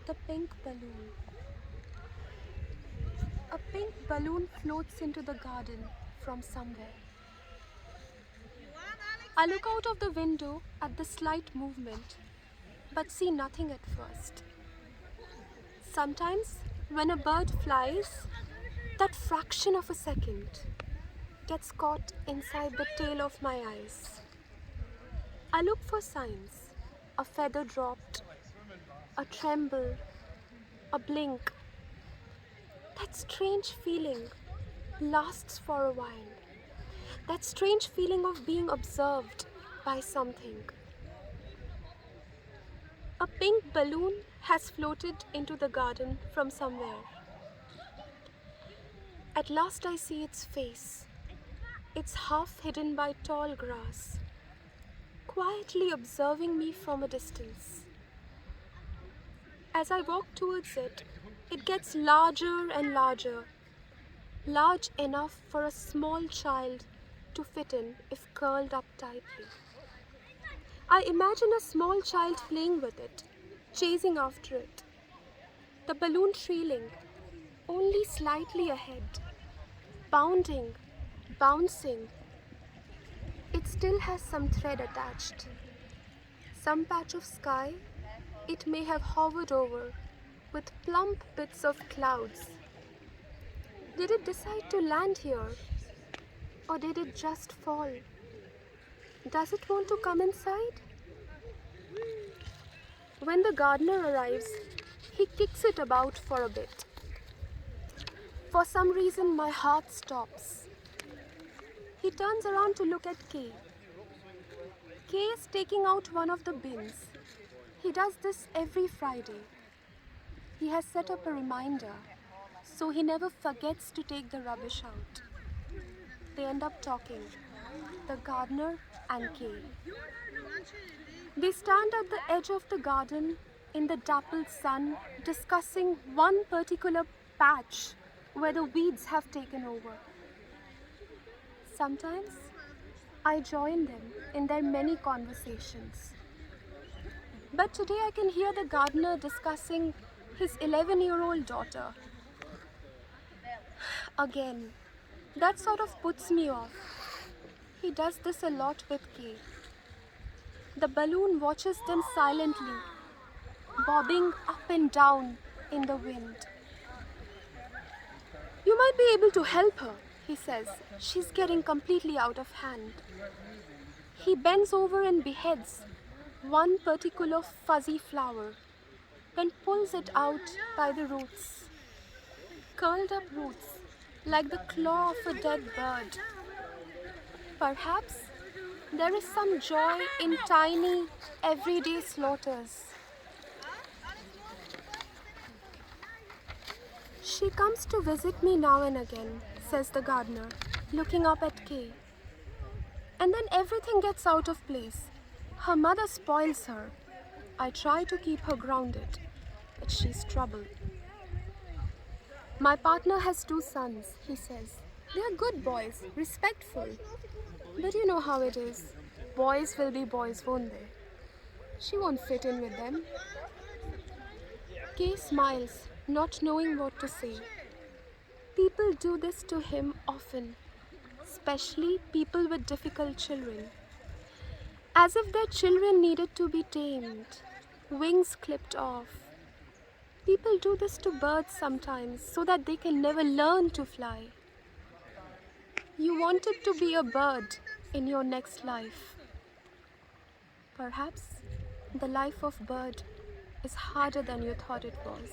The pink balloon. A pink balloon floats into the garden from somewhere. I look out of the window at the slight movement, but see nothing at first. Sometimes, when a bird flies, that fraction of a second gets caught inside the tail of my eyes. I look for signs: a feather dropped, a tremble, a blink. That strange feeling lasts for a while. That strange feeling of being observed by something. A pink balloon has floated into the garden from somewhere. At last I see its face. It's half hidden by tall grass, quietly observing me from a distance. As I walk towards it, it gets larger and larger, large enough for a small child to fit in if curled up tightly. I imagine a small child playing with it, chasing after it. The balloon trailing, only slightly ahead, bounding, bouncing. It still has some thread attached. Some patch of sky it may have hovered over with plump bits of clouds. Did it decide to land here? Or did it just fall? Does it want to come inside? When the gardener arrives, he kicks it about for a bit. For some reason, my heart stops. He turns around to look at Kay. Kay is taking out one of the bins. He does this every Friday. He has set up a reminder, so he never forgets to take the rubbish out. They end up talking, the gardener and Kay. They stand at the edge of the garden in the dappled sun, discussing one particular patch where the weeds have taken over. Sometimes I join them in their many conversations. But today I can hear the gardener discussing his 11-year-old daughter. Again, that sort of puts me off. He does this a lot with Kay. The balloon watches them silently, bobbing up and down in the wind. "You might be able to help her," he says. "She's getting completely out of hand." He bends over and beheads one particular fuzzy flower, then pulls it out by the roots. Curled up roots, like the claw of a dead bird. Perhaps there is some joy in tiny, everyday slaughters. "She comes to visit me now and again," says the gardener, looking up at Kay. "And then everything gets out of place. Her mother spoils her. I try to keep her grounded, but she's trouble." "My partner has 2 sons," he says. "They are good boys, respectful. But you know how it is. Boys will be boys, won't they? She won't fit in with them." Kay smiles, not knowing what to say. People do this to him often, especially people with difficult children. As if their children needed to be tamed, wings clipped off. People do this to birds sometimes so that they can never learn to fly. You wanted to be a bird in your next life. Perhaps the life of bird is harder than you thought it was.